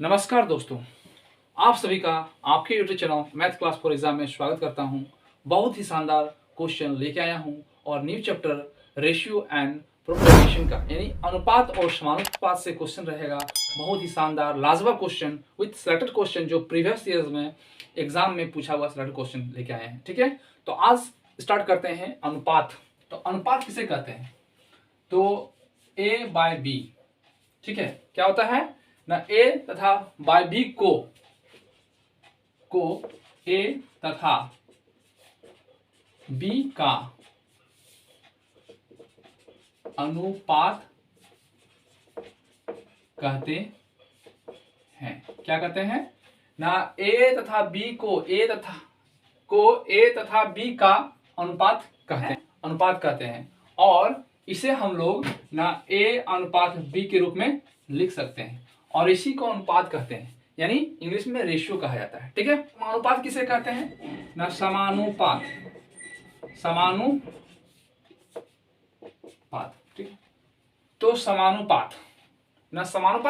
नमस्कार दोस्तों, आप सभी का आपके YouTube channel math class for exam में स्वागत करता हूं। बहुत ही शानदार क्वेश्चन लेके आया हूं और new chapter ratio and proportion का यानी अनुपात और समानुपात से क्वेश्चन रहेगा। बहुत ही शानदार लाजवाब क्वेश्चन विथ सिलेक्टेड क्वेश्चन जो प्रीवियस ईयर्स में एग्जाम में पूछा हुआ सिलेक्टेड क्वेश्चन लेके आए हैं। ठीक है, तो आज स्टार्ट करते हैं अनुपात। तो अनुपात किसे कहते हैं? तो ए बाय बी। ठीक है, क्या होता है ना, ए तथा बाय बी को ए तथा बी का अनुपात कहते हैं। क्या कहते हैं ना, ए तथा बी को ए तथा बी का अनुपात कहते हैं और इसे हम लोग ना ए अनुपात बी के रूप में लिख सकते हैं और इसी को अनुपात कहते हैं, यानी इंग्लिश में रेशियो कहा जाता है। ठीक है, समानुपात किसे कहते हैं ना, समानुपात। ठीक है, तो समानुपात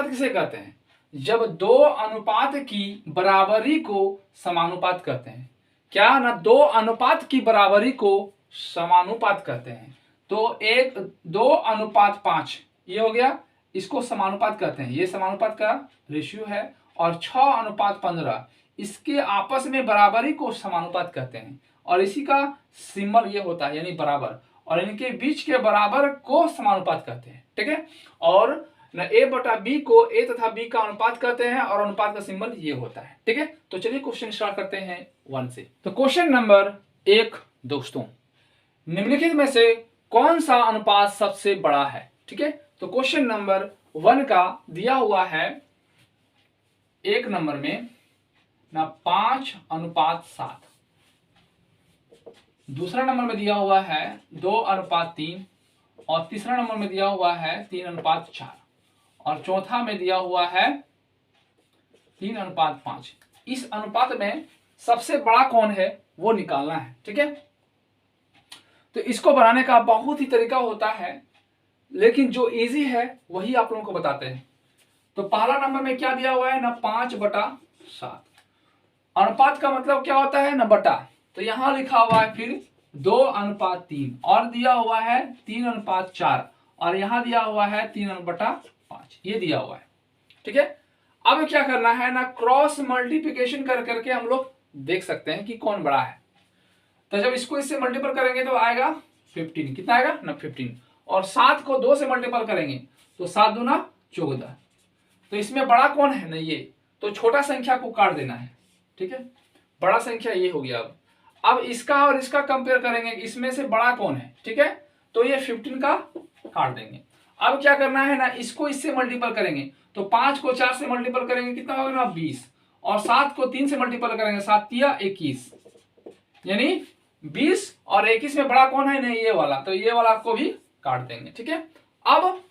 किसे कहते हैं? जब दो अनुपात की बराबरी को समानुपात कहते हैं। क्या ना, दो अनुपात की बराबरी को समानुपात कहते हैं। तो 2:5 ये हो गया, इसको समानुपात कहते हैं। ये समानुपात का रेशियो है। और 6:15 इसके आपस में बराबरी को समानुपात कहते हैं और इसी का सिंबल ये होता है यानी बराबर, और इनके बीच के बराबर को समानुपात कहते हैं। ठीक है, और न ए बटा बी को ए तथा बी का अनुपात कहते हैं और अनुपात का सिंबल ये होता है। ठीक है, तो चलिए क्वेश्चन स्टार्ट करते हैं 1 से। तो क्वेश्चन नंबर 1 दोस्तों, निम्नलिखित में से कौन सा अनुपात सबसे बड़ा है? ठीक है, तो क्वेश्चन नंबर 1 का दिया हुआ है 1 नंबर में ना 5:7, दूसरा नंबर में दिया हुआ है 2:3 और तीसरा नंबर में दिया हुआ है 3:4 और चौथा में दिया हुआ है 3:5। इस अनुपात में सबसे बड़ा कौन है वो निकालना है। ठीक है, तो इसको बनाने का बहुत ही तरीका होता है, लेकिन जो इजी है वही आप लोगों को बताते हैं। तो पहला नंबर में क्या दिया हुआ है ना, 5/7। अनुपात का मतलब क्या होता है ना, बटा। तो यहां लिखा हुआ है फिर 2:3 और दिया हुआ है 3:4 और यहां दिया हुआ है 3/5, ये दिया हुआ है। ठीक है, अब क्या करना है ना, क्रॉस मल्टीप्लिकेशन कर करके हम लोग देख सकते हैं कि कौन बड़ा है। तो जब इसको इससे मल्टीपल करेंगे तो आएगा 15। कितना आएगा ना, 15। और 7 को 2 से मल्टीपल करेंगे तो 7 दूना 14। तो इसमें बड़ा कौन है ना, ये तो छोटा संख्या को काट देना है। ठीक है, बड़ा संख्या ये हो गया। अब इसका और इसका कंपेयर करेंगे, इसमें से बड़ा कौन है। ठीक है, तो ये 15 का काट देंगे। अब क्या करना है ना, इसको इससे मल्टीपल करेंगे तो 5 को 4 से मल्टीपल करेंगे, कितना होगा ना 20, और 7 को 3 से मल्टीपल करेंगे, 7 तिया 21, यानी 20 और 21 में बड़ा कौन है ना, ये वाला। तो ये वाला को भी काट देंगे। ठीक है, अब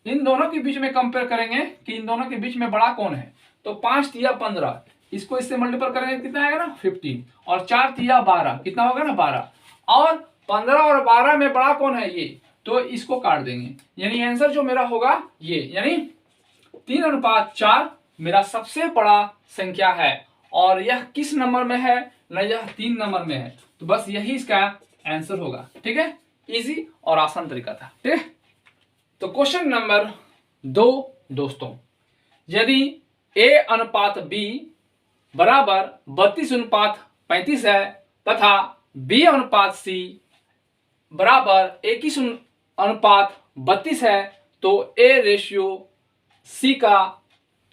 इन दोनों के बीच में कंपेयर करेंगे कि इन दोनों के बीच में बड़ा कौन है। तो 5 तिया 15, इसको इससे मल्टीपल करेंगे कितना आएगा ना 15, और 4 तिया 12, कितना होगा ना 12, और 15 और 12 में बड़ा कौन है ये, तो इसको काट देंगे। यानी आंसर जो मेरा होगा ये, यानी 3:4 मेरा सबसे बड़ा संख्या है। और यह किस नंबर में है ना, यह 3 नंबर में है। तो बस यही इसका आंसर होगा। ठीक है, इजी और आसान तरीका था। ठीक है, तो क्वेश्चन नंबर 2 दोस्तों, यदि a अनुपात b बराबर 32:35 है तथा b अनुपात c बराबर 21:32 है, तो a रेशियो c का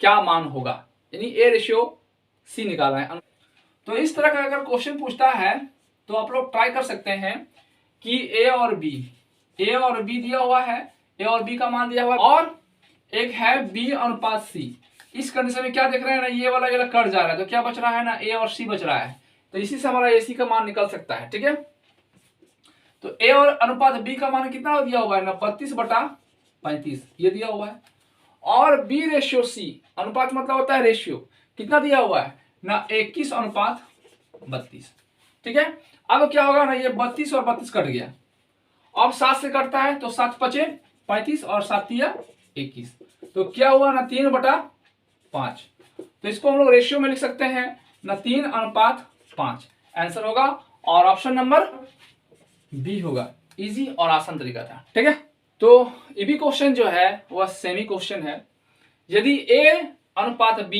क्या मान होगा? यानी a रेशियो c निकालना है। तो इस तरह का अगर क्वेश्चन पूछता है तो आप लोग ट्राई कर सकते हैं कि a और b दिया हुआ है, a और b का मान दिया हुआ है, और एक है b अनुपात c। इस कंडीशन में क्या देख रहे हैं ना, ये वाला कट जा रहा है, तो क्या बच रहा है ना, a और c बच रहा है। तो इसी से हमारा ac का मान निकल सकता है। ठीक है, तो a और अनुपात b का मान कितना दिया हुआ है ना, 32/35 ये दिया हुआ है। और b रेशियो c, अनुपात मतलब होता है रेशियो, कितना दिया हुआ है ना, 21:32। ठीक है, अब क्या होगा ना, ये 32 और 32 कट गया, अब 7 से कटता है तो 7 5 35 और 7 21, तो क्या हुआ ना 3/5। तो इसको हम लोग रेशियो में लिख सकते हैं ना 3:5। आंसर होगा और ऑप्शन नंबर बी होगा। इजी और आसान तरीका था, ठीक है। तो ये भी क्वेश्चन जो है वह सेमी क्वेश्चन है। यदि A/B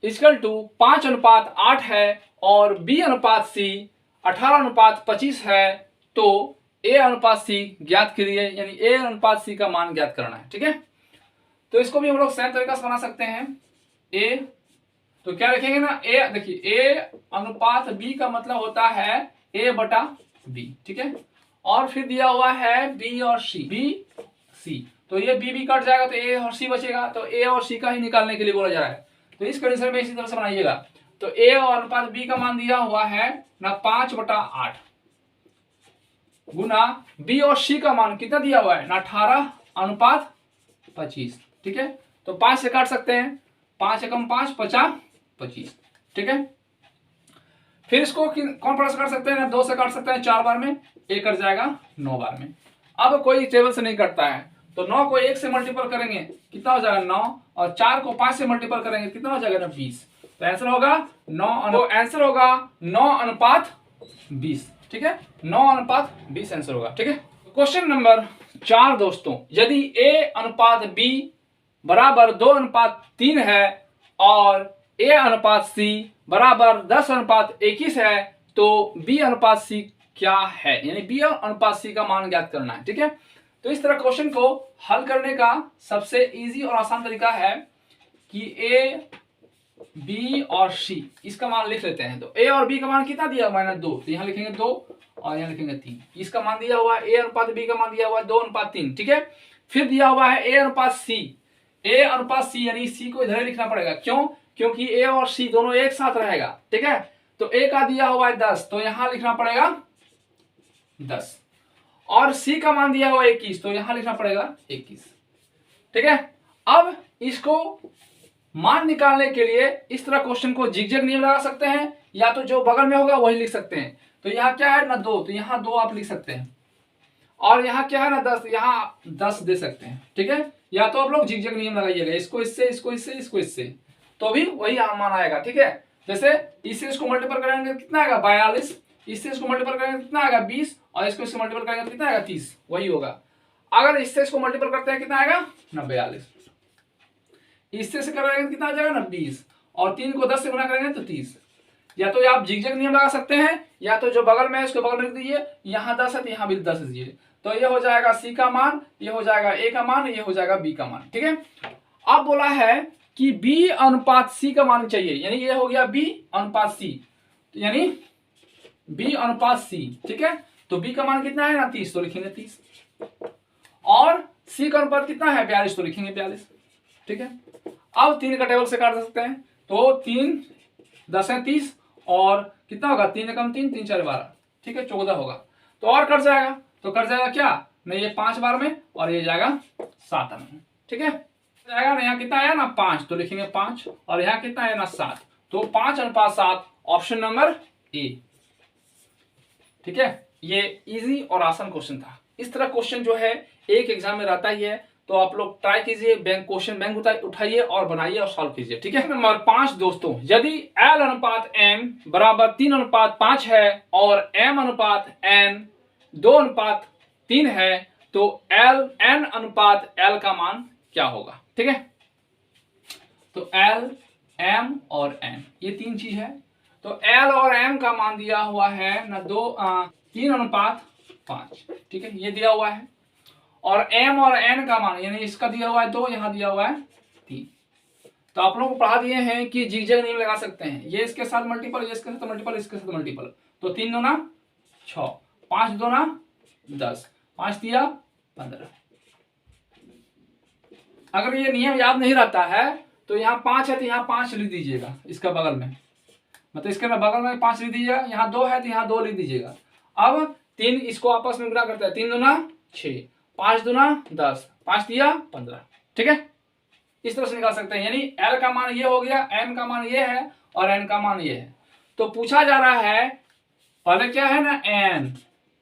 इक्वल टू 5:8 है और B/C 18:25 है तो A/C ज्ञात करिए, यानी A/C का मान ज्ञात करना है, ठीक है। तो इसको भी हम लोग सेम तरीका से बना सकते हैं। A तो क्या रखेंगे ना, A देखिए A/B का मतलब होता है A/B, ठीक है। और फिर दिया हुआ है B और C, तो ये B कट जाएगा तो A और C बचेगा, तो A और C का ही निकालने के लिए बोला जा रहा है। तो इस कंडीशन में इसी तरह से बनाइएगा। तो A/B का मान दिया हुआ है ना 5/8 गुना B और C का मान कितना दिया हुआ है ना 18:25, ठीक है। तो 5 से काट सकते हैं, 5 एकम 5 50 25, ठीक है। फिर इसको कौन प्लस कर सकते हैं ना 2 से काट सकते हैं 4 बार में, 1 कट जाएगा 9 बार में। अब कोई टेबल से नहीं कटता है तो 9 को 1 से मल्टीपल करेंगे कितना हो जाएगा 9, और 4 को 5 से मल्टीपल करेंगे कितना हो जाएगा ना 20। तो आंसर होगा 9:20, ठीक है। 9:20 आंसर होगा, ठीक है। क्वेश्चन नंबर 4 दोस्तों, यदि A/B बराबर 2:3 है और A/C बराबर 10:21 है तो B/C क्या है, यानी B/C का मान ज्ञात करना है, ठीक है। तो इस तरह क्वेश्चन को हल करने का सबसे इजी और आसान तरीका है कि A, B और C इसका मान लिख लेते हैं। तो A और B का मान कितना दिया हुआ है ना 2, तो यहाँ लिखेंगे 2 और यहाँ लिखेंगे 3। इसका मान दिया हुआ है A/B का मान दिया हुआ है 2:3, ठीक है। फिर दिया हुआ है A/C, यानी C को इधर लिखना पड़ेगा, क्यों, क्योंकि A और C दोनों एक साथ रहेगा, ठीक है। तो A का दिया हुआ है 10, तो यहां लिखना पड़ेगा 10, और C का मान दिया हुआ है 21, तो यहां लिखना पड़ेगा 21, ठीक है। अब इसको मान निकालने के लिए इस तरह क्वेश्चन को जिगजैग नियम लगा सकते हैं, या तो जो बगल में होगा वही लिख सकते हैं। तो यहाँ क्या है ना 2, तो यहाँ 2 आप लिख सकते हैं, और यहाँ क्या है ना 10, यहाँ 10 दे सकते हैं, ठीक है। या तो आप लोग जिगजैग नियम लगाइएगा, इसको इससे, इसको इससे, इसको इससे, तो भी वही मान आएगा, ठीक है। जैसे इससे इसको मल्टीपल करेंगे कितना आएगा 42, इससे इसको मल्टीपल करेंगे कितना आएगा 20, और इसको इससे मल्टीपल करेंगे तो कितना आएगा 30, वही होगा। अगर इससे इसको मल्टीपल करते हैं कितना आएगा ना 42, इससे से करेंगे कितना आ जाएगा ना 20, और 3 को 10 से गुना करेंगे तो 30। या तो आप जिगजैग नियम लगा सकते हैं, या तो जो बगल में है उसके बगल में लिख दीजिए, यहाँ 10 है तो यहाँ भी 10 दीजिए, तो ये हो जाएगा C का मान, ये हो जाएगा A का मान, ये हो जाएगा B का मान, ठीक है। अब बोला है कि B/C का मान चाहिए, यानी ये हो गया B/C, यानी B/C, ठीक है। तो B का मान कितना है ना 30, तो लिखेंगे 30, और C का अनुपात कितना है 42, तो लिखेंगे 42, ठीक है। अब 3 का टेबल से काट सकते हैं, तो 3 10 है 30, और कितना होगा 3 एकम 3, 3 4 12, ठीक है 14 होगा। तो और कट जाएगा, तो कट जाएगा क्या ना ये 5 बार में, और ये जाएगा 7 में, ठीक है। जाएगा ना यहाँ कितना आया ना 5, तो लिखेंगे 5, और यहाँ कितना है ना 7, तो 5:7 ऑप्शन नंबर ए, ठीक है। ये इजी और आसान क्वेश्चन था। इस तरह क्वेश्चन जो है एक एग्जाम में रहता ही है, तो आप लोग ट्राई कीजिए, क्वेश्चन बैंक उठाइए और बनाइए और सॉल्व कीजिए, ठीक है। नंबर 5 दोस्तों, यदि L/M बराबर 3:5 है और M/N 2:3 है तो N/L का मान क्या होगा, ठीक है। तो L, M और N ये 3 चीज है। तो L और M का मान दिया हुआ है ना 3:5, ठीक है, ये दिया हुआ है। और M और N का मान यानी इसका दिया हुआ है 2, यहाँ दिया हुआ है 3। तो आप लोगों को पढ़ा दिए हैं कि जिगजैग नियम लगा सकते हैं, ये इसके साथ मल्टीपल, ये इसके साथ मल्टीपल, इसके साथ मल्टीपल, तो 3 दूना 6, 5 दूना 10, 5 दिया 15। अगर ये नियम याद नहीं रहता है तो यहाँ 5 है तो यहाँ 5 लिख दीजिएगा, इसका बगल में, मतलब इसके बगल में 5 लिख दीजिएगा, यहाँ 2 है तो यहाँ 2 लिख दीजिएगा। अब 3 इसको आपस में गुणा करते हैं, 3 दूना 6, 5 दूना 10, 5 दिया 15, ठीक है। इस तरह से निकाल सकते हैं, यानी L का मान ये हो गया, M का मान ये है और N का मान ये है। तो पूछा जा रहा है पहले क्या है ना N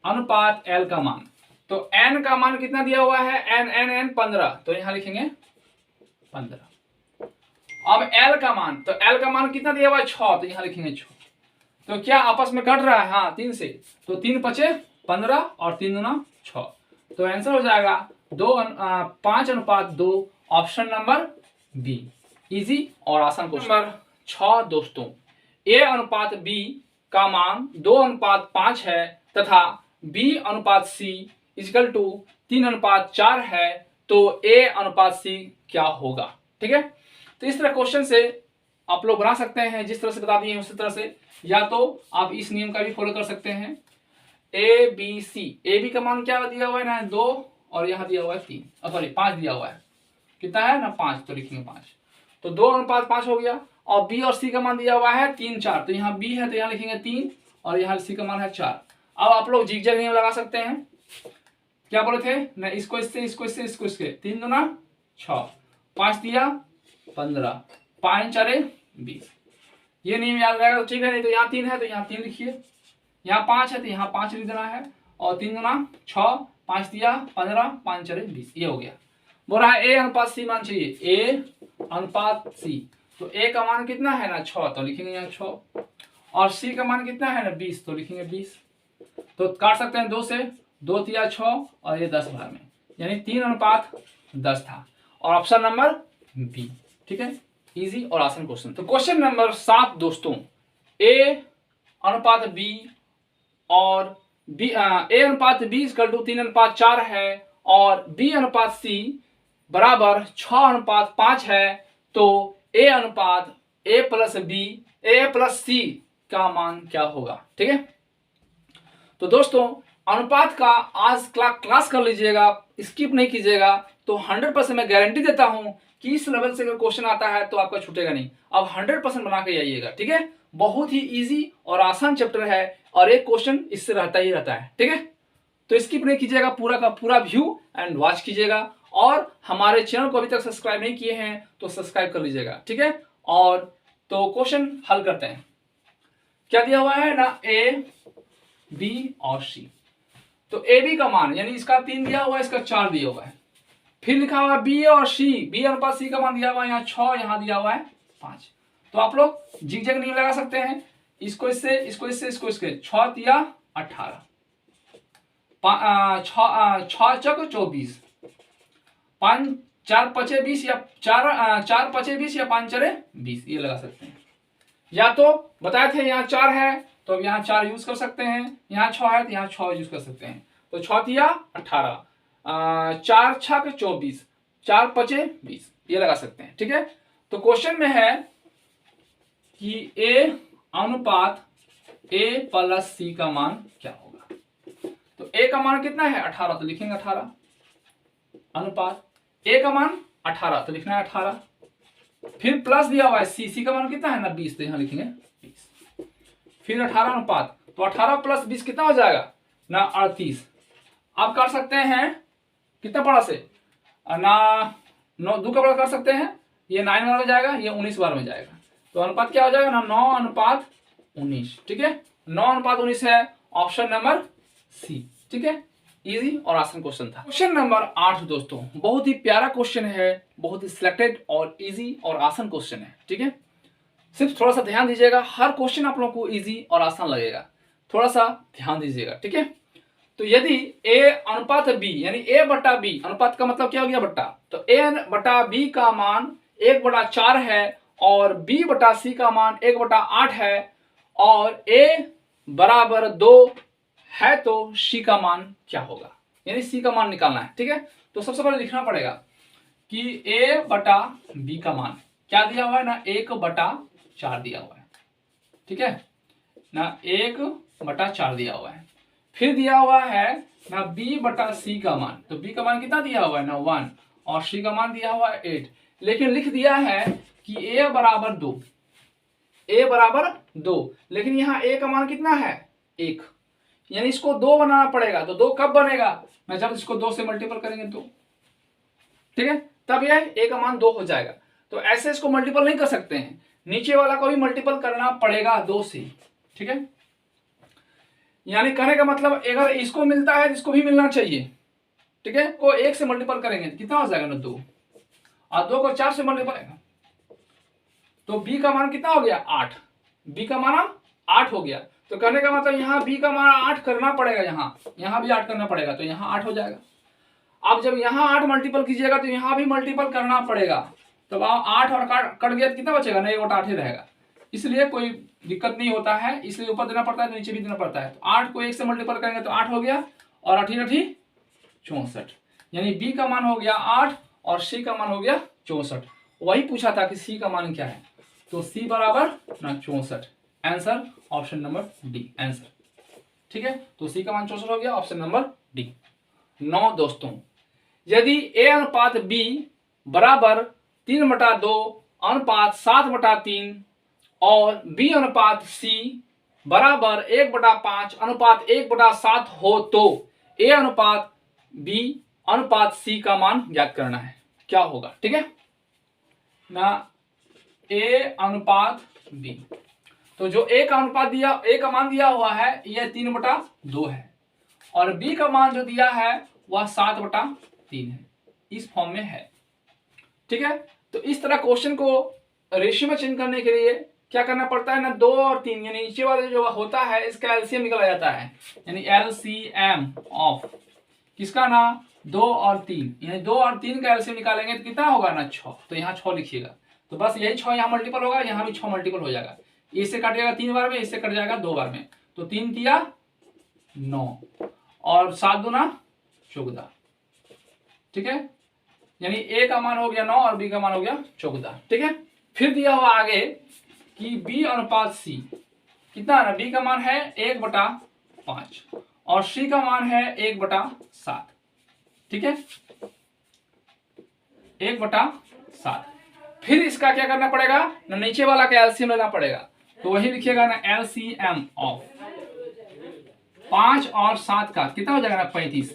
अनुपात L का मान, तो N का मान कितना दिया हुआ है N 15, तो यहां लिखेंगे 15, अब एल का मान, तो एल का मान कितना दिया हुआ है 6, तो यहाँ लिखेंगे 6। तो क्या आपस में कट रहा है, हाँ 3 से, तो 3 पचे 15 और 3 दूना 6, तो आंसर हो जाएगा 5:2, ऑप्शन नंबर बी। इजी और आसान क्वेश्चन। नंबर 6 दोस्तों, ए अनुपात बी का मान 2:5 है तथा बी अनुपात सी इक्वल टू 3:4 है, तो ए अनुपात सी क्या होगा। ठीक है, तो इस तरह क्वेश्चन से आप लोग बना सकते हैं, जिस तरह से बता दिए हैं उसी तरह से, या तो आप इस नियम का भी फॉलो कर सकते हैं। A B C, A B का मान क्या दिया हुआ है ना 2, और यहाँ दिया हुआ है 3, सॉरी 5 दिया हुआ है, कितना है ना 5, तो लिखेंगे 5, तो 2:5 हो गया। और बी और सी का मान दिया हुआ है 3 4, तो यहाँ बी है तो यहाँ लिखेंगे 3, और यहाँ सी का मान है 4। अब आप लोग जिगजैग नियम लगा सकते हैं। क्या बोले थे ना, इसको इससे, इसको इससे, इसको इसके, 3 दूना 6, 5 दिया 15, 5 4 20, ये नियम याद रहेगा तो ठीक है, नहीं तो यहाँ 3 है तो यहाँ 3 लिखिए, यहाँ 5 है तो यहाँ 5 लिख देना है, और 3 दूना 6, 5 दिया 15, 5 4 20, ये हो गया। बोल रहा है ए अनुपात सी मान चाहिए, ए अनुपात सी, तो ए का मान कितना है ना 6, तो लिखेंगे यहाँ 6, और सी का मान कितना है ना 20, तो लिखेंगे 20। तो काट सकते हैं 2 से, 2 तिया 6, और ये 10 भाग में, यानी 3:10 था, और ऑप्शन नंबर बी। ठीक है, इजी और आसान क्वेश्चन। तो क्वेश्चन नंबर 7 दोस्तों, ए अनुपात बी और बी, ए अनुपात बी इक्वल टू 3:4 है, और बी अनुपात सी बराबर 6:5 है, तो ए अनुपात ए प्लस बी, ए प्लस सी का मान क्या होगा। ठीक है, तो दोस्तों अनुपात का आज क्लास कर लीजिएगा, स्किप नहीं कीजिएगा, तो 100% मैं गारंटी देता हूं कि इस लेवल से अगर क्वेश्चन आता है तो आपका छूटेगा नहीं। अब 100% बना के आइएगा। ठीक है, बहुत ही इजी और आसान चैप्टर है, और एक क्वेश्चन इससे रहता ही रहता है। ठीक है, तो स्किप नहीं कीजिएगा, पूरा का पूरा व्यू एंड वॉच कीजिएगा, और हमारे चैनल को अभी तक सब्सक्राइब नहीं किए हैं तो सब्सक्राइब कर लीजिएगा। ठीक है, और तो क्वेश्चन हल करते हैं। क्या दिया हुआ है ना, ए बी और सी, तो ए बी का मान यानी इसका 3 दिया हुआ है, इसका 4 दिया हुआ है, फिर लिखा हुआ है बी और सी, बी अनुपात सी का मान दिया हुआ है यहाँ 6, यहाँ दिया हुआ है 5। तो आप लोग जिगजैग नियम लगा सकते हैं, इसको इससे, इसको इससे, इसको इसके, 6 तिया 18, 6 चक 24, 5 4 5 20, या 4 5 20, या 5 4 20, ये लगा सकते हैं। या तो बताए थे यहाँ 4 है तो अब यहाँ 4 यूज कर सकते हैं, यहाँ 6 है तो यहाँ 6 यूज कर सकते हैं, तो 6 तिया 18, 4 6 24, 4 5 20, ये लगा सकते हैं। ठीक है, तो क्वेश्चन में है कि ए अनुपात ए प्लस सी का मान क्या होगा। तो ए का मान कितना है 18, तो लिखेंगे 18, अनुपात ए का मान 18, तो लिखना है 18, फिर प्लस दिया हुआ है सी का मान कितना है ना 20, तो यहां लिखेंगे 20, फिर 18 अनुपात, तो 18 प्लस 20 कितना हो जाएगा ना 38। आप कर सकते हैं कितना बड़ा से ना 9 2 का बड़ा कर सकते हैं, ये 9 बार में जाएगा, ये 19 बार में जाएगा, तो अनुपात क्या हो जाएगा ना 9:19। ठीक है, 9:19 है ऑप्शन नंबर सी। ठीक है, इजी और आसान क्वेश्चन था। क्वेश्चन नंबर 8 दोस्तों, बहुत ही प्यारा क्वेश्चन है, बहुत ही सिलेक्टेड और इजी और आसान क्वेश्चन है। ठीक है, सिर्फ थोड़ा सा ध्यान दीजिएगा, हर क्वेश्चन आप लोगों को इजी और आसान लगेगा, थोड़ा सा ध्यान दीजिएगा। ठीक है, तो यदि ए अनुपात बी यानी ए बटा बी, अनुपात का मतलब क्या हो गया बट्टा, तो ए बटा बी का मान 1/4 है, और बी बटा सी का मान 1/8 है, और ए बराबर 2 है, तो सी का मान क्या होगा, यानी सी का मान निकालना है। ठीक है, तो सबसे पहले लिखना पड़ेगा कि ए बटा बी का मान क्या दिया हुआ है ना 1/4 दिया हुआ है। ठीक है ना, 1/4 दिया हुआ है, फिर दिया हुआ है ना बी बटा सी का मान, तो बी का मान कितना दिया हुआ है ना 1, और सी का मान दिया हुआ है 8, लेकिन लिख दिया है कि ए बराबर 2, ए बराबर 2, लेकिन यहाँ ए का मान कितना है 1, यानी इसको 2 बनाना पड़ेगा, तो 2 कब बनेगा मैं जब इसको 2 से मल्टीपल करेंगे तो। ठीक है, तब यह ए का मान 2 हो जाएगा, तो ऐसे इसको मल्टीपल नहीं कर सकते हैं, नीचे वाला को भी मल्टीपल करना पड़ेगा 2 से। ठीक है, यानी कहने का मतलब अगर इसको मिलता है इसको भी मिलना चाहिए। ठीक है, को 1 से मल्टीपल करेंगे कितना हो जाएगा ना 2, और 2 को 4 से मल्टीपल, तो बी का मान कितना हो गया 8, बी का मान 8 हो गया। तो करने का मतलब यहाँ बी का मान 8 करना पड़ेगा, यहाँ भी 8 करना पड़ेगा, तो यहाँ 8 हो जाएगा। अब जब यहाँ 8 मल्टीपल कीजिएगा तो यहाँ भी मल्टीपल करना पड़ेगा, तब 8 और कट गया तो कितना बचेगा, नहीं 1/8 ही रहेगा। इसलिए कोई दिक्कत नहीं होता है, इसलिए ऊपर देना पड़ता है तो नीचे भी देना पड़ता है। तो 8 को 1 से मल्टीपल करेंगे तो 8 हो गया, और 8 8 64, यानी बी का मान हो गया 8 और सी का मान हो गया 64। वही पूछा था कि सी का मान क्या है, तो सी बराबर ना 64। Answer option number D answer. ठीक है, तो सी का मान 64 हो गया, ऑप्शन नंबर डी। 9 दोस्तों, यदि ए अनुपात बी बराबर 3/2 अनुपात 7/3 और बी अनुपात सी बराबर 1/5 अनुपात 1/7 हो तो ए अनुपात बी अनुपात सी का मान ज्ञात करना है, क्या होगा। ठीक है ना, ए अनुपात बी, तो जो ए का अनुपात दिया, ए का मान दिया हुआ है यह 3/2 है, और बी का मान जो दिया है वह 7/3 है, इस फॉर्म में है। ठीक है, तो इस तरह क्वेश्चन को रेशियो में चेंज करने के लिए क्या करना पड़ता है ना, 2 और 3 यानी नीचे वाले जो होता है इसका एलसीएम निकाला जाता है, यानी एलसीएम ऑफ किसका ना 2 और 3, यानी 2 और 3 का एलसीएम निकालेंगे तो कितना होगा ना 6, तो यहाँ 6 लिखिएगा। तो बस यही 6 यहाँ मल्टीपल होगा, यहाँ भी 6 मल्टीपल हो जाएगा, इससे कट जाएगा 3 बार में, इससे कट जाएगा 2 बार में, तो 3 तिया 9 और 7 दूना 14। ठीक है, यानी ए का मान हो गया 9 और बी का मान हो गया 14। ठीक है, फिर दिया हुआ आगे कि बी अनुपात सी कितना है ना, बी का मान है 1/5 और सी का मान है 1/7। ठीक है, 1/7। फिर इसका क्या करना पड़ेगा ना, नीचे वाला का एलसीएम लेना पड़ेगा, तो वही लिखिएगा ना एलसीएम ऑफ 5 और 7 का कितना हो जाएगा ना 35।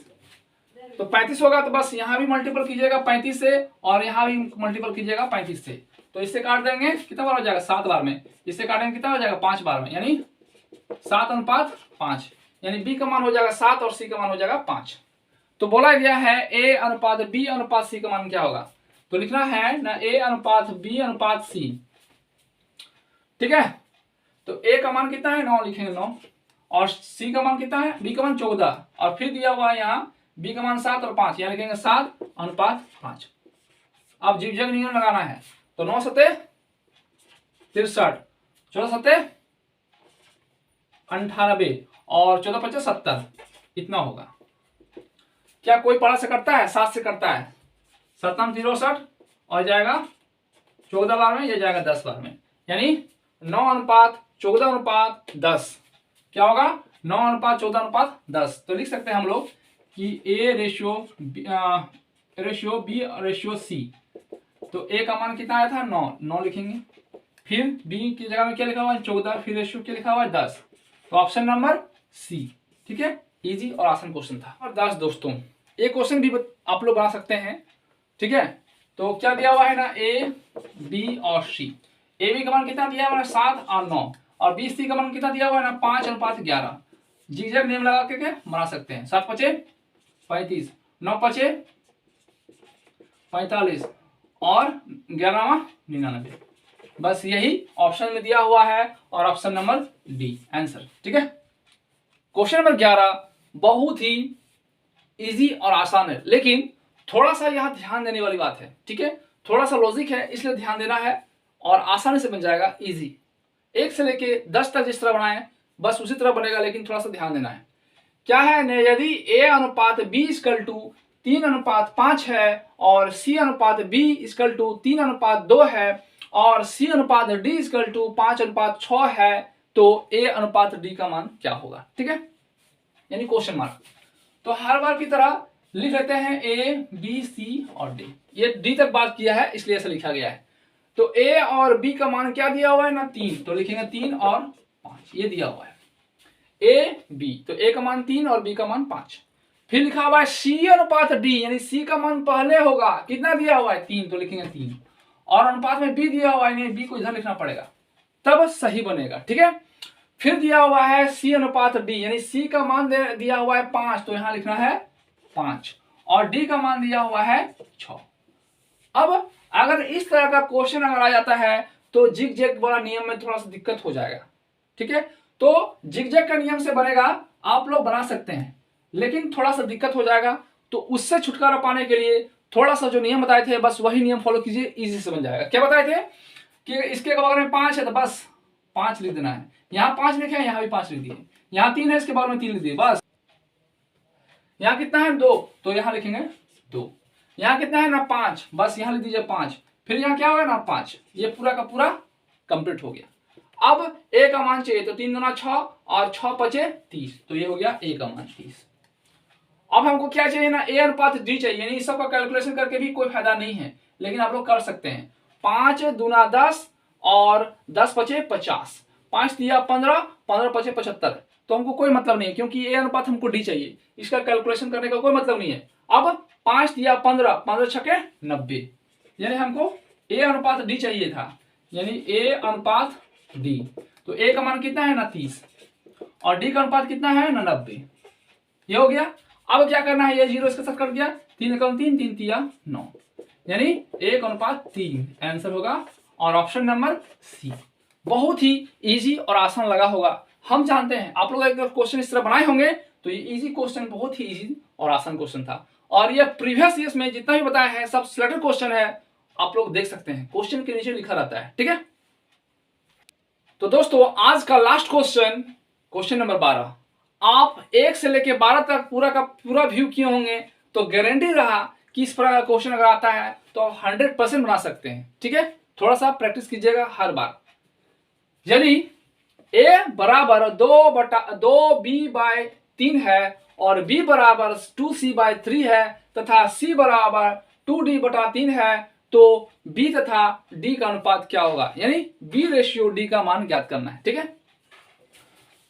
तो 35 होगा, तो बस यहाँ भी मल्टीपल कीजिएगा 35 से और यहाँ भी मल्टीपल कीजिएगा 35 से, तो इससे काट देंगे कितना बार हो जाएगा 7 बार में, इससे काटेंगे कितना हो जाएगा 5 बार में, यानी 7:5, यानी बी का मान हो जाएगा 7 और सी का मान हो जाएगा 5। तो बोला गया है ए अनुपात बी अनुपात सी का मान क्या होगा, तो लिखना है ना ए अनुपात बी अनुपात सी। ठीक है, तो ए का मान कितना है 9 लिखेंगे 9, और सी का मान कितना है, बी का मान 14, और फिर दिया हुआ है यहाँ बी का मान 7 और 5, यहाँ लिखेंगे 7:5। अब जीवजग नियम लगाना है, तो 9 सते 63, 14 सते 98 और 14 5 70, इतना होगा। क्या कोई पढ़ा से करता है, 7 से करता है, 7 63 और जाएगा 14 बार में, ये जाएगा 10 बार में, यानी 9:14:10 क्या होगा 9:14:10। तो लिख सकते हैं हम लोग कि A ratio B ratio C, तो ए का मान कितना आया था 9 लिखेंगे, फिर बी की जगह में क्या लिखा हुआ है 14, फिर रेशियो क्या लिखा हुआ है 10, तो ऑप्शन नंबर सी। ठीक है, इजी और आसान क्वेश्चन था। और 10 दोस्तों, एक क्वेश्चन भी आप लोग बना सकते हैं। ठीक है, तो क्या दिया हुआ है ना ए बी और सी, ए बी का मान कितना दिया हुआ है 7 और 9, और बी सी का मान कितना दिया हुआ है ना 5:11। जीजर नेम लगा के बना सकते हैं, 7 5 35, 9 5 45 और 11 99, बस यही ऑप्शन में दिया हुआ है, और ऑप्शन नंबर डी आंसर। ठीक है, क्वेश्चन नंबर 11 बहुत ही इजी और आसान है, लेकिन थोड़ा सा यहाँ ध्यान देने वाली बात है। ठीक है, थोड़ा सा लॉजिक है, इसलिए ध्यान देना है और आसानी से बन जाएगा इजी। 1 से लेके 10 तक जिस तरह बनाए बस उसी तरह बनेगा, लेकिन थोड़ा सा ध्यान देना है। क्या है, यदि ए अनुपात बी = 3:5 है और सी अनुपात बी = 3:2 है और सी अनुपात डी = 5:6 है, तो ए अनुपात डी का मान क्या होगा। ठीक है, यानी क्वेश्चन मार्क। तो हर बार की तरह लिख लेते हैं ए बी सी और डी, ये डी तक बात किया है इसलिए ऐसा लिखा गया है। तो ए और बी का मान क्या दिया हुआ है ना 3, तो लिखेंगे 3 और 5, ये दिया हुआ है ए बी, तो ए का मान 3 और बी का मान 5। फिर लिखा हुआ है सी अनुपात डी, यानी सी का मान पहले होगा, कितना दिया हुआ है 3, तो लिखेंगे 3, और अनुपात में बी दिया हुआ है, बी को इधर लिखना पड़ेगा तब सही बनेगा। ठीक है, फिर दिया हुआ है सी अनुपात डी, यानी सी का मान दिया हुआ है 5, तो यहां लिखना है 5, और डी का मान दिया हुआ है 6। अब अगर इस तरह का क्वेश्चन अगर आ जाता है तो जिग जैग वाला नियम में थोड़ा सा दिक्कत हो जाएगा। ठीक है, तो जिग जैग का नियम से बनेगा, आप लोग बना सकते हैं, लेकिन थोड़ा सा दिक्कत हो जाएगा। तो उससे छुटकारा पाने के लिए थोड़ा सा जो नियम बताए थे बस वही नियम फॉलो कीजिए, इजी से बन जाएगा। क्या बताए थे कि इसके बगल में 5 है तो बस 5 लिख देना है। यहाँ 5 लिखे हैं, यहाँ भी 5 लिख दिए। यहाँ 3 है, इसके बगल में 3 लिख दिए बस। यहाँ कितना है 2, तो यहाँ लिखेंगे 2। यहाँ कितना है ना 5, बस यहाँ लिख दीजिए 5। फिर यहाँ क्या होगा ना 5। ये पूरा का पूरा कंप्लीट हो गया। अब a का मान चाहिए, तो 3 दूना 6 और 6 5 30, तो ये हो गया a का मान 30। अब हमको क्या चाहिए ना a अनुपात d चाहिए, यानी इस सब का कैलकुलेशन करके भी कोई फायदा नहीं है, लेकिन आप लोग कर सकते हैं। 5 दूना 10 और 10 5 50, 5 दिया 15, 15 5 75, तो हमको कोई मतलब नहीं है क्योंकि a अनुपात हमको d चाहिए, इसका कैलकुलेशन करने का कोई मतलब नहीं है। अब 5 दिया 15, 15 छके 90, यानी हमको a अनुपात d चाहिए था, यानी a अनुपात d। तो a का मान कितना है ना 30 और d का अनुपात कितना है ना 90, ये हो गया। अब क्या करना है, ये 0 इसके साथ कट गया, 3 का 3 3 तिया 9, यानी 1:3 आंसर होगा। और ऑप्शन नंबर सी। बहुत ही इजी और आसान लगा होगा, हम जानते हैं। आप लोग अगर क्वेश्चन इस तरह बनाए होंगे तो ये इजी क्वेश्चन, बहुत ही इजी और आसान क्वेश्चन था। और ये प्रीवियस ईयर्स में जितना भी बताया है सब सिलेक्टेड क्वेश्चन है, आप लोग देख सकते हैं, क्वेश्चन के नीचे लिखा रहता है। ठीक है, तो दोस्तों आज का लास्ट क्वेश्चन, क्वेश्चन नंबर 12। आप 1 से लेके 12 तक पूरा का पूरा व्यू किए होंगे, तो गारंटी रहा कि इस प्रकार का क्वेश्चन अगर आता है तो आप 100% बना सकते हैं। ठीक है, थोड़ा सा प्रैक्टिस कीजिएगा हर बार। यदि a बराबर 2b/3 है और b बराबर 2c/3 है तथा c बराबर 2d/3 है, तो b तथा d का अनुपात क्या होगा, यानी b/d का मान ज्ञात करना है। ठीक है,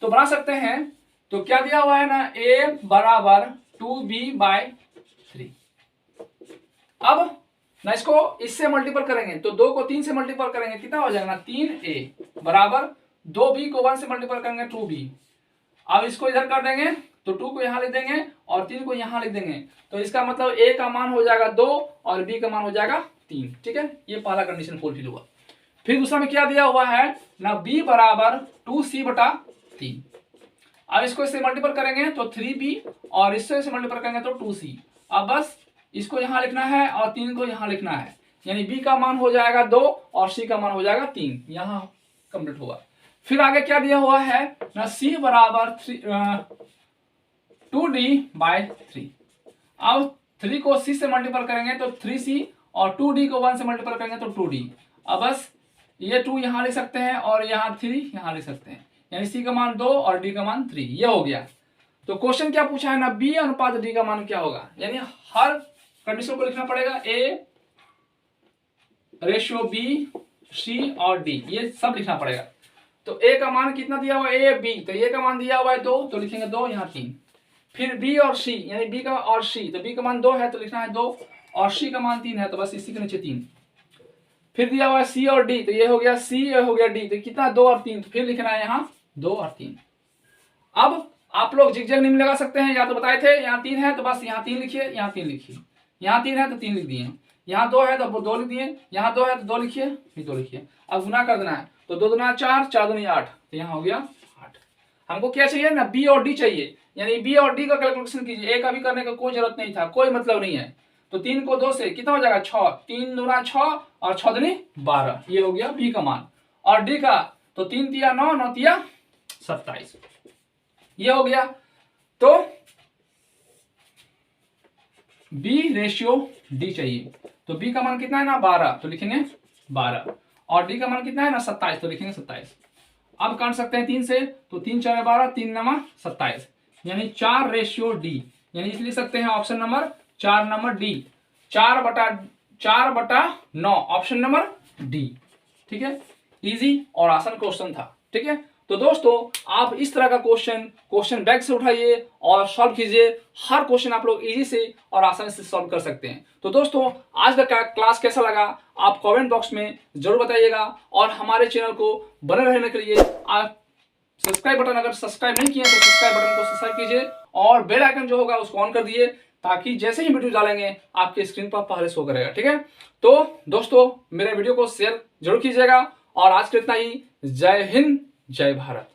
तो बना सकते हैं। तो क्या दिया हुआ है ना, a बराबर 2b/3। अब ना इसको इससे मल्टीपल करेंगे, तो 2 को 3 से मल्टीपल करेंगे, कितना हो जाएगा ना 3a बराबर 2b को 1 से मल्टीपल करेंगे 2b। अब इसको इधर कर देंगे, तो 2 को यहां लिख देंगे और 3 को यहां लिख देंगे, तो इसका मतलब a का मान हो जाएगा 2 और b का मान हो जाएगा 3। ठीक है, ये पहला कंडीशन फुलफिल हुआ। फिर दूसरा में क्या दिया हुआ है ना, b बराबर 2c/3। अब इसको इससे मल्टीपल करेंगे तो 3b और इससे मल्टीपल करेंगे तो 2c। अब बस इसको यहां लिखना है और 3 को यहां लिखना है, यानी b का मान हो जाएगा 2 और c का मान हो जाएगा 3, यहां कंप्लीट होगा। फिर आगे क्या दिया हुआ है ना, c बराबर 2d/3। अब 3 को c से मल्टीपल करेंगे तो 3c और 2d को 1 से मल्टीपल करेंगे तो 2d। अब बस ये 2 यहां लिख सकते हैं और यहाँ 3 यहां लिख सकते हैं, यानी c का मान 2 और d का मान 3, ये हो गया। तो क्वेश्चन क्या पूछा है ना, b अनुपात d का मान क्या होगा, यानी हर कंडीशन को लिखना पड़ेगा, a/b, c और d, ये सब लिखना पड़ेगा। तो a का मान कितना दिया हुआ है, a b, तो a का मान दिया हुआ है 2, तो लिखेंगे 2 यहाँ 3। फिर b और c, यानी b का और c, तो b का मान 2 है तो लिखना है 2 और c का मान 3 है तो बस इसी के नीचे 3। फिर दिया हुआ है c और d, तो ये हो गया c, ये हो गया d, तो कितना 2 और 3, तो फिर लिखना है यहाँ 2 और 3। अब आप लोग जिग-जैग नहीं लगा सकते हैं, या तो बताए थे यहाँ 3 है तो बस यहाँ 3 लिखिए, यहाँ 3 लिखिए, यहाँ 3 है तो 3 लिख दिए, यहाँ 2 है तो 2 लिख दिए, यहाँ 2 है तो 2 लिखिए, फिर 2 लिखिए। अब गुना कर देना है, तो 2 दूना 4, 4 दूनी 8, तो यहाँ हो गया 8। हमको क्या चाहिए ना, b और d चाहिए, यानी b और d का कैलकुलेशन कीजिए। a का भी करने का कोई जरूरत नहीं था, कोई मतलब नहीं है। तो 3 को 2 से कितना हो जाएगा 6, 3 दूना 6 और 6 दूनी 12, ये हो गया b का मान। और d का तो 3 तिया 9, 9 तिया 27, ये हो गया। तो b/d चाहिए, तो b का मान कितना है ना 12, तो लिखेंगे 12 और d का मान कितना है ना 27, तो लिखेंगे 27। अब काट सकते हैं 3 से, तो 3 4 12, 3 9 27, यानी 4/d, यानी इसलिए लिख सकते हैं option number 4 number d, 4/9 option number D. ठीक है, इजी और आसान क्वेश्चन था। ठीक है, तो दोस्तों आप इस तरह का क्वेश्चन बैग से उठाइए और सॉल्व कीजिए। हर क्वेश्चन आप लोग इजी से और आसानी से सॉल्व कर सकते हैं। तो दोस्तों आज का क्लास कैसा लगा आप कमेंट बॉक्स में जरूर बताइएगा, और हमारे चैनल को बने रहने के लिए आप सब्सक्राइब बटन, अगर सब्सक्राइब नहीं किया तो सब्सक्राइब बटन को सब्सक्राइब कीजिए और बेल आइकन जो होगा उसको ऑन कर दिए, ताकि जैसे ही वीडियो डालेंगे आपके स्क्रीन पर पहले शो करेगा। ठीक है, तो दोस्तों मेरे वीडियो को शेयर जरूर कीजिएगा और आज के इतना ही। जय हिंद, जय भारत।